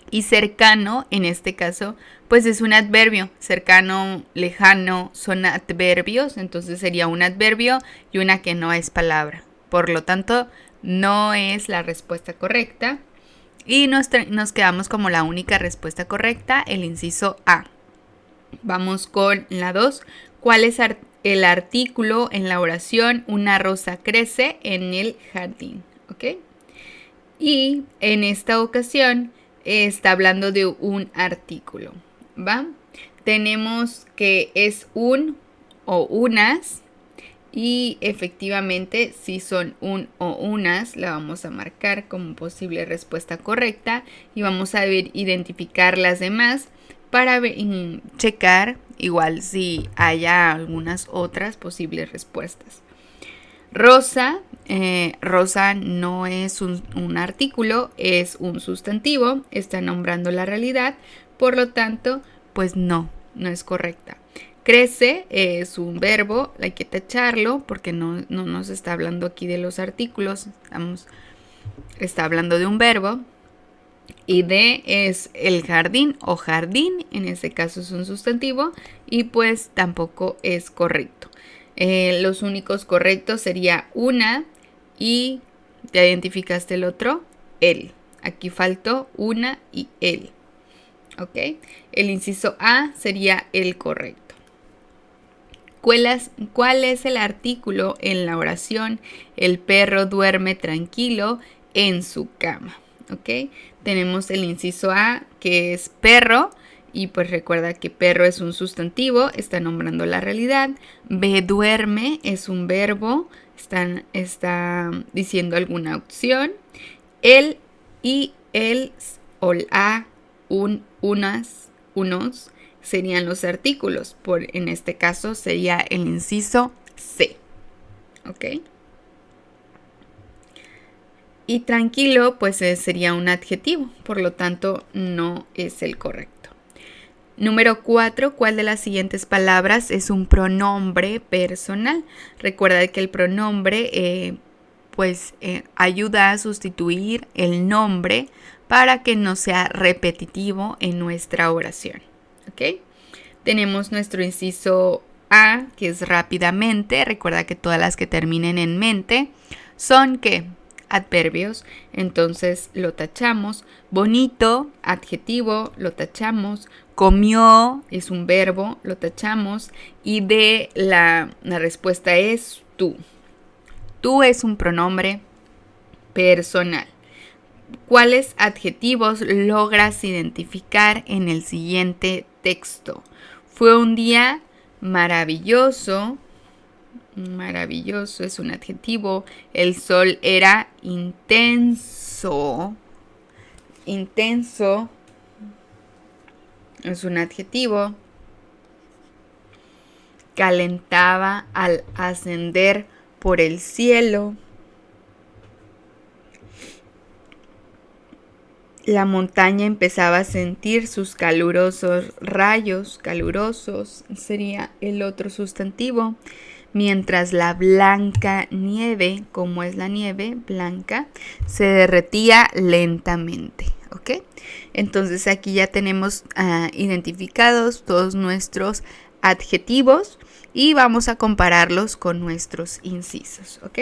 Y cercano, en este caso, pues es un adverbio. Cercano, lejano, son adverbios. Entonces sería un adverbio y una que no es palabra. Por lo tanto, no es la respuesta correcta. Y nos quedamos como la única respuesta correcta, el inciso A. Vamos con la 2. ¿Cuál es el artículo en la oración? Una rosa crece en el jardín. ¿Ok? Y en esta ocasión está hablando de un artículo. ¿Va? Tenemos que es un o unas. Y efectivamente, si son un o unas, la vamos a marcar como posible respuesta correcta. Y vamos a identificar las demás para checar igual si haya algunas otras posibles respuestas. Rosa, rosa no es un artículo, es un sustantivo, está nombrando la realidad, por lo tanto, pues no es correcta. Crece es un verbo, hay que tacharlo porque no nos está hablando aquí de los artículos, está hablando de un verbo. Y D es el jardín o jardín, en este caso es un sustantivo y pues tampoco es correcto. Los únicos correctos sería una y ya identificaste el otro, el. Aquí faltó una y el. ¿Ok? El inciso A sería el correcto. ¿Cuál es el artículo en la oración? El perro duerme tranquilo en su cama. ¿Ok? Tenemos el inciso A, que es perro, y pues recuerda que perro es un sustantivo, está nombrando la realidad. B, duerme, es un verbo, está diciendo alguna opción. El y el o la, unas, unos serían los artículos. En este caso sería el inciso C. ¿Ok? Y tranquilo, pues sería un adjetivo, por lo tanto no es el correcto. Número 4, ¿cuál de las siguientes palabras es un pronombre personal? Recuerda que el pronombre ayuda a sustituir el nombre para que no sea repetitivo en nuestra oración. ¿Ok? Tenemos nuestro inciso A, que es rápidamente. Recuerda que todas las que terminen en mente son ¿qué? Adverbios, entonces lo tachamos. Bonito, adjetivo, lo tachamos. Comió es un verbo, lo tachamos. Y la respuesta es tú. Tú es un pronombre personal. ¿Cuáles adjetivos logras identificar en el siguiente texto? Fue un día maravilloso. Maravilloso es un adjetivo. El sol era intenso. Intenso es un adjetivo. Calentaba al ascender por el cielo. La montaña empezaba a sentir sus calurosos rayos. Calurosos sería el otro sustantivo. Mientras la blanca nieve, como es la nieve blanca, se derretía lentamente. ¿Ok? Entonces aquí ya tenemos identificados todos nuestros adjetivos y vamos a compararlos con nuestros incisos. ¿Ok?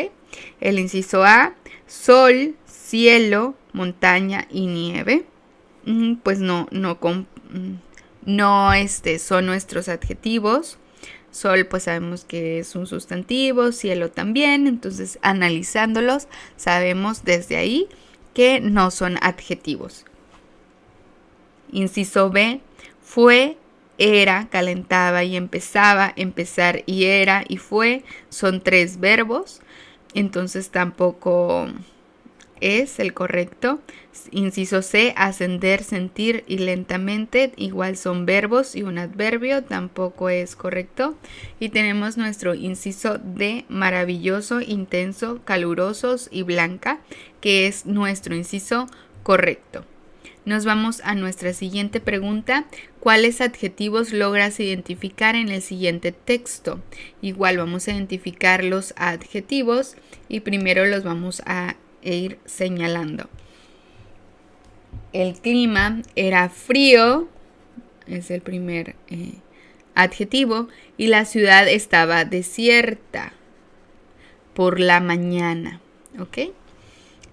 El inciso A, sol, cielo, montaña y nieve. Pues no son nuestros adjetivos. Sol pues sabemos que es un sustantivo, cielo también, entonces analizándolos sabemos desde ahí que no son adjetivos. Inciso B, fue, era, calentaba y empezaba, empezar y era y fue, son 3 verbos, entonces tampoco es el correcto. Inciso C, ascender, sentir y lentamente, igual son verbos y un adverbio, tampoco es correcto. Y tenemos nuestro inciso D, maravilloso, intenso, calurosos y blanca, que es nuestro inciso correcto. Nos vamos a nuestra siguiente pregunta. ¿Cuáles adjetivos logras identificar en el siguiente texto? Igual vamos a identificar los adjetivos y primero los vamos a ir señalando. El clima era frío, es el primer adjetivo, y la ciudad estaba desierta por la mañana. ¿Ok?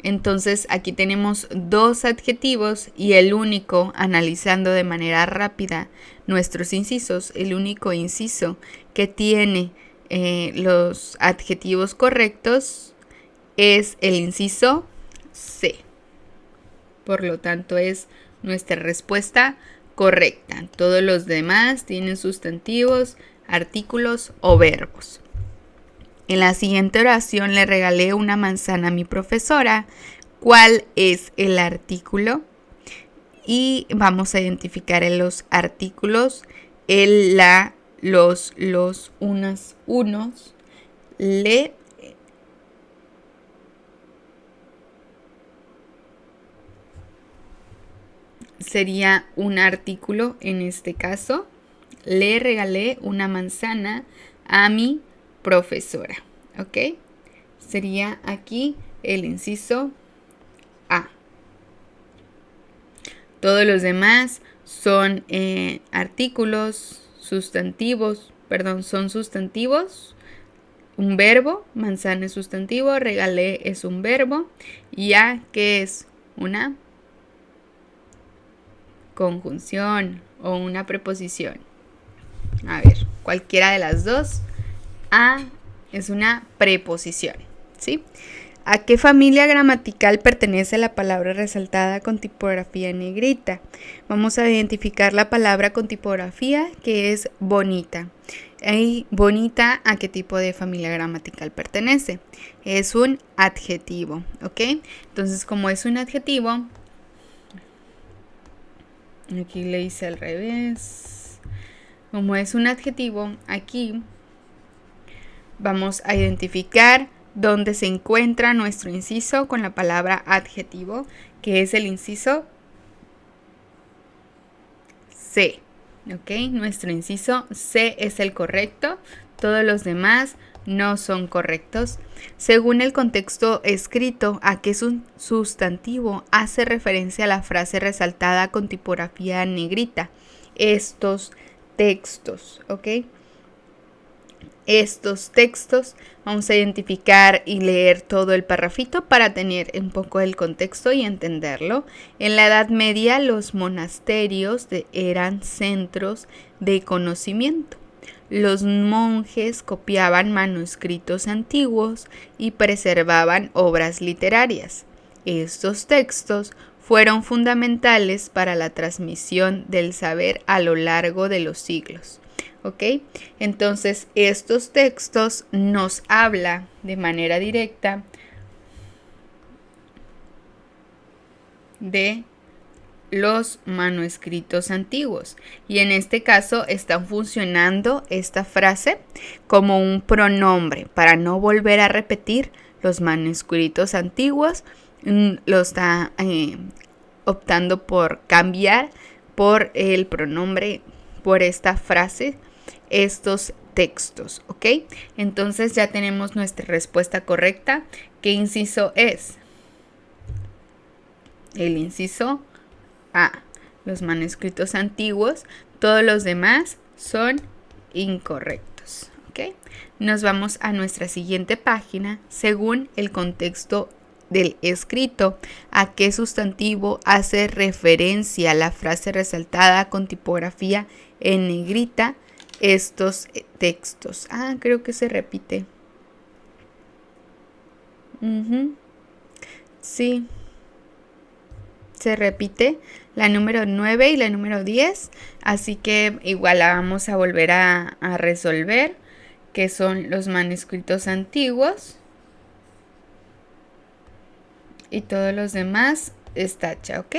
Entonces aquí tenemos 2 adjetivos y el único, analizando de manera rápida nuestros incisos, el único inciso que tiene los adjetivos correctos es el inciso C. Por lo tanto, es nuestra respuesta correcta. Todos los demás tienen sustantivos, artículos o verbos. En la siguiente oración le regalé una manzana a mi profesora. ¿Cuál es el artículo? Y vamos a identificar en los artículos el, la, los, unas, unos, le. Sería un artículo en este caso. Le regalé una manzana a mi profesora. ¿Ok? Sería aquí el inciso A. Todos los demás son artículos, sustantivos, son sustantivos. Un verbo, manzana es sustantivo, regalé es un verbo. Y A, ¿qué es? Una conjunción o una preposición. A ver, cualquiera de las dos. A es una preposición, ¿sí? ¿A qué familia gramatical pertenece la palabra resaltada con tipografía en negrita? Vamos a identificar la palabra con tipografía, que es bonita. ¿Y bonita a qué tipo de familia gramatical pertenece? Es un adjetivo, ¿ok? Entonces, como es un adjetivo, aquí le hice al revés. Como es un adjetivo, aquí vamos a identificar donde se encuentra nuestro inciso con la palabra adjetivo, que es el inciso C. ¿Ok? Nuestro inciso C es el correcto. Todos los demás no son correctos. Según el contexto escrito, ¿a qué sustantivo hace referencia a la frase resaltada con tipografía en negrita? Estos textos, ¿ok? Estos textos, vamos a identificar y leer todo el parrafito para tener un poco el contexto y entenderlo. En la Edad Media, los monasterios eran centros de conocimiento. Los monjes copiaban manuscritos antiguos y preservaban obras literarias. Estos textos fueron fundamentales para la transmisión del saber a lo largo de los siglos. ¿Ok? Entonces, estos textos nos habla de manera directa de los manuscritos antiguos, y en este caso están funcionando esta frase como un pronombre para no volver a repetir los manuscritos antiguos. Lo está optando por cambiar por el pronombre, por esta frase, estos textos, ¿ok? Entonces ya tenemos nuestra respuesta correcta. ¿Qué inciso es? El inciso A, los manuscritos antiguos. Todos los demás son incorrectos, ¿ok? Nos vamos a nuestra siguiente página. Según el contexto del escrito, ¿a qué sustantivo hace referencia la frase resaltada con tipografía en negrita? Estos textos. Creo que se repite. Sí. Se repite la número 9 y la número 10. Así que igual la vamos a volver a resolver, que son los manuscritos antiguos. Y todos los demás es tacha, ¿ok?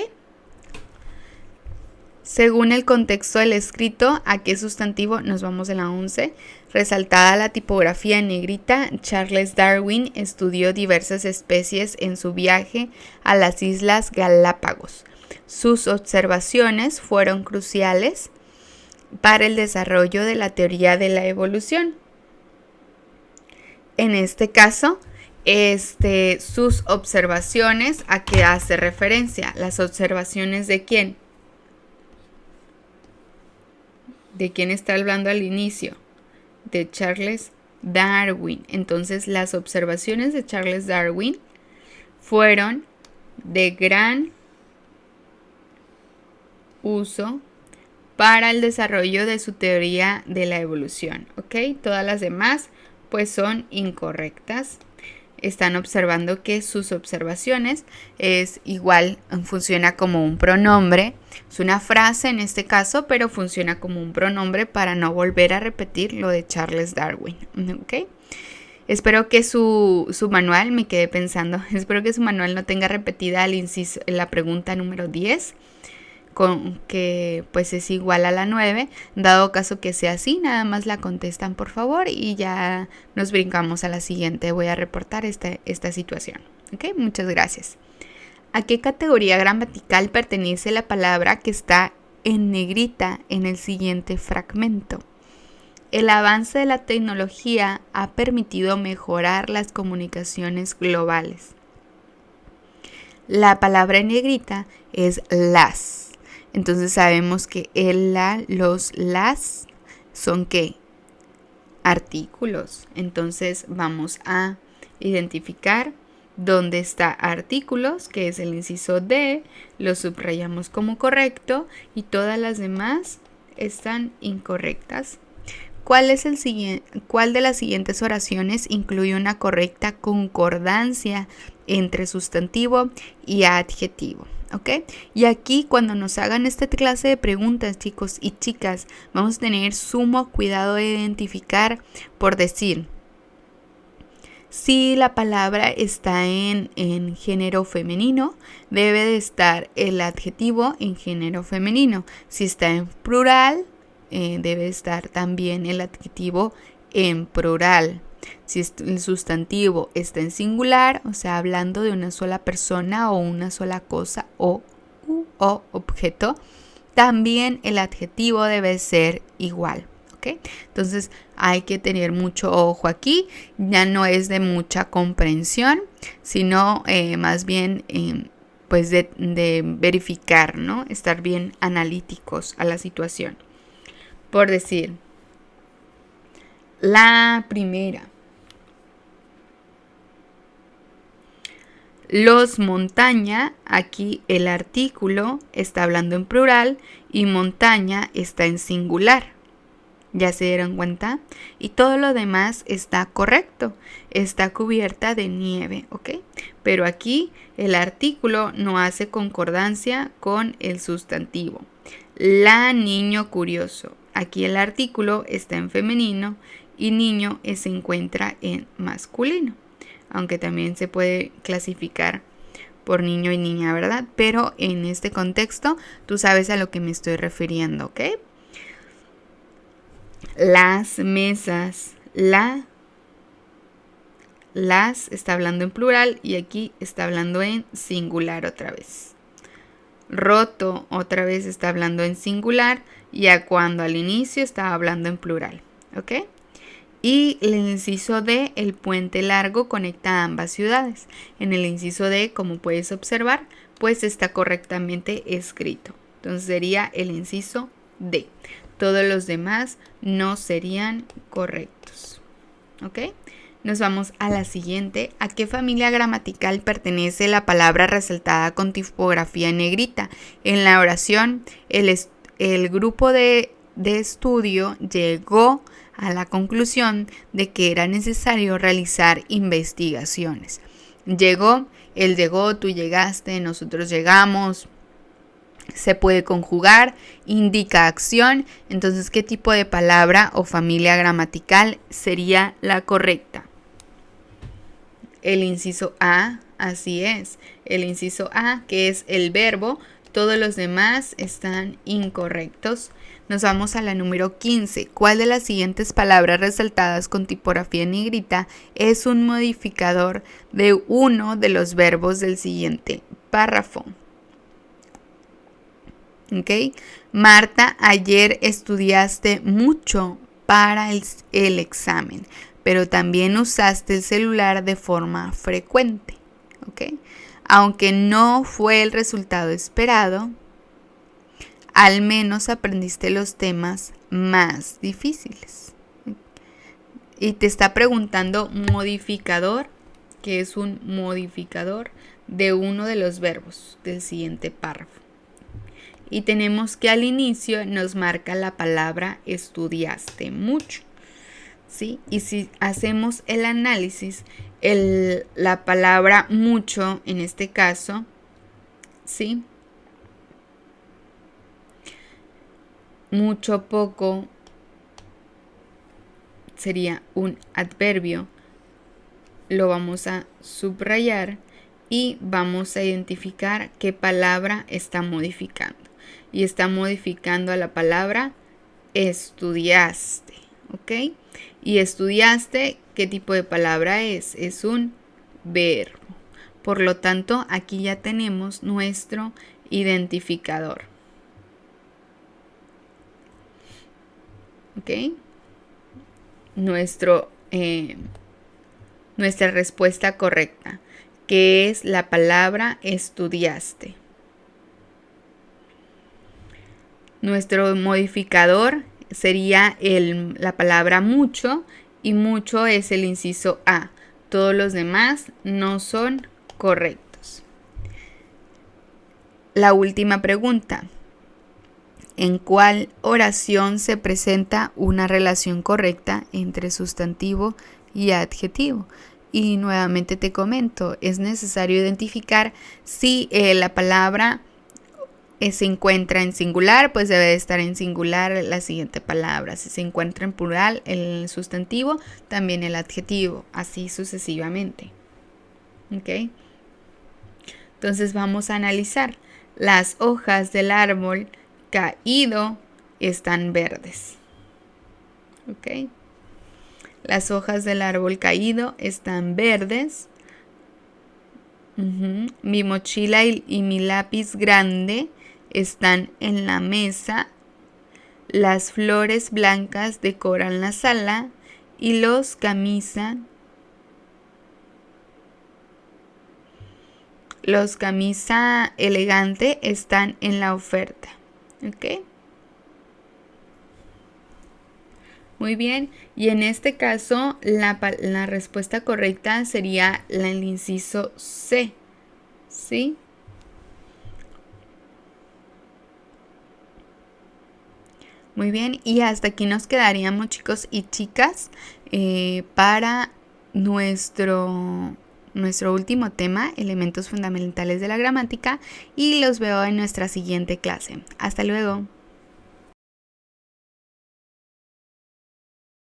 Según el contexto del escrito, ¿a qué sustantivo? Nos vamos a la 11. Resaltada la tipografía en negrita, Charles Darwin estudió diversas especies en su viaje a las Islas Galápagos. Sus observaciones fueron cruciales para el desarrollo de la teoría de la evolución. En este caso, sus observaciones, ¿a qué hace referencia? ¿Las observaciones de quién? ¿De quién está hablando al inicio? De Charles Darwin. Entonces, las observaciones de Charles Darwin fueron de gran uso para el desarrollo de su teoría de la evolución, ¿ok? Todas las demás, pues, son incorrectas. Están observando que sus observaciones es igual, funciona como un pronombre. Es una frase en este caso, pero funciona como un pronombre para no volver a repetir lo de Charles Darwin, ¿ok? Espero que su manual, me quedé pensando, espero que su manual no tenga repetida el inciso, la pregunta número 10, con que pues es igual a la 9. Dado caso que sea así, nada más la contestan por favor y ya nos brincamos a la siguiente. Voy a reportar esta situación. ¿Ok? Muchas gracias. ¿A qué categoría gramatical pertenece la palabra que está en negrita en el siguiente fragmento? El avance de la tecnología ha permitido mejorar las comunicaciones globales. La palabra en negrita es las. Entonces sabemos que el, la, los, las son ¿qué? Artículos. Entonces vamos a identificar dónde está artículos, que es el inciso D, lo subrayamos como correcto y todas las demás están incorrectas. ¿Cuál de las siguientes oraciones incluye una correcta concordancia entre sustantivo y adjetivo? ¿Ok? Y aquí cuando nos hagan esta clase de preguntas, chicos y chicas, vamos a tener sumo cuidado de identificar, por decir, si la palabra está en género femenino, debe de estar el adjetivo en género femenino. Si está en plural, debe estar también el adjetivo en plural. Si el sustantivo está en singular, o sea, hablando de una sola persona o una sola cosa o objeto, también el adjetivo debe ser igual. ¿Ok? Entonces hay que tener mucho ojo aquí. Ya no es de mucha comprensión, sino más bien pues de verificar, ¿no? Estar bien analíticos a la situación. Por decir, la primera. Los montaña, aquí el artículo está hablando en plural y montaña está en singular. ¿Ya se dieron cuenta? Y todo lo demás está correcto. Está cubierta de nieve, ¿ok? Pero aquí el artículo no hace concordancia con el sustantivo. La niño curioso. Aquí el artículo está en femenino y niño se encuentra en masculino. Aunque también se puede clasificar por niño y niña, ¿verdad? Pero en este contexto tú sabes a lo que me estoy refiriendo, ¿ok? Las mesas, las está hablando en plural y aquí está hablando en singular otra vez. Roto otra vez está hablando en singular, ya cuando al inicio estaba hablando en plural, ¿ok? Y el inciso D, el puente largo conecta a ambas ciudades. En el inciso D, como puedes observar, pues está correctamente escrito. Entonces sería el inciso D. Todos los demás no serían correctos. ¿Ok? Nos vamos a la siguiente. ¿A qué familia gramatical pertenece la palabra resaltada con tipografía en negrita? En la oración, el grupo de estudio llegó a la conclusión de que era necesario realizar investigaciones. Llegó, él llegó, tú llegaste, nosotros llegamos. Se puede conjugar, indica acción. Entonces, ¿qué tipo de palabra o familia gramatical sería la correcta? El inciso A, así es. El inciso A, que es el verbo. Todos los demás están incorrectos. Nos vamos a la número 15. ¿Cuál de las siguientes palabras resaltadas con tipografía en negrita es un modificador de uno de los verbos del siguiente párrafo? ¿Ok? Marta, ayer estudiaste mucho para el examen, pero también usaste el celular de forma frecuente. ¿Ok? Aunque no fue el resultado esperado, al menos aprendiste los temas más difíciles. Y te está preguntando modificador, que es un modificador de uno de los verbos del siguiente párrafo. Y tenemos que al inicio nos marca la palabra estudiaste mucho, ¿sí? Y si hacemos el análisis, la palabra mucho en este caso, ¿sí? Mucho, poco, sería un adverbio. Lo vamos a subrayar y vamos a identificar qué palabra está modificando. Y está modificando a la palabra estudiaste, ¿ok? Y estudiaste, ¿qué tipo de palabra es? Es un verbo. Por lo tanto, aquí ya tenemos nuestro identificador. ¿Ok? Nuestra respuesta correcta, que es la palabra estudiaste. Nuestro modificador sería la palabra mucho y mucho es el inciso A. Todos los demás no son correctos. La última pregunta. ¿En cuál oración se presenta una relación correcta entre sustantivo y adjetivo? Y nuevamente te comento, es necesario identificar si la palabra se encuentra en singular, pues debe de estar en singular la siguiente palabra. Si se encuentra en plural el sustantivo, también el adjetivo, así sucesivamente. ¿Ok? Entonces vamos a analizar. Las hojas del árbol caído están verdes. ¿Ok? Las hojas del árbol caído están verdes. Mi mochila y mi lápiz grande están en la mesa. Las flores blancas decoran la sala y los camisa elegante están en la oferta. ¿Ok? Muy bien, y en este caso la respuesta correcta sería el inciso C, ¿sí? Muy bien, y hasta aquí nos quedaríamos, chicos y chicas, para nuestro último tema, elementos fundamentales de la gramática, y los veo en nuestra siguiente clase. Hasta luego.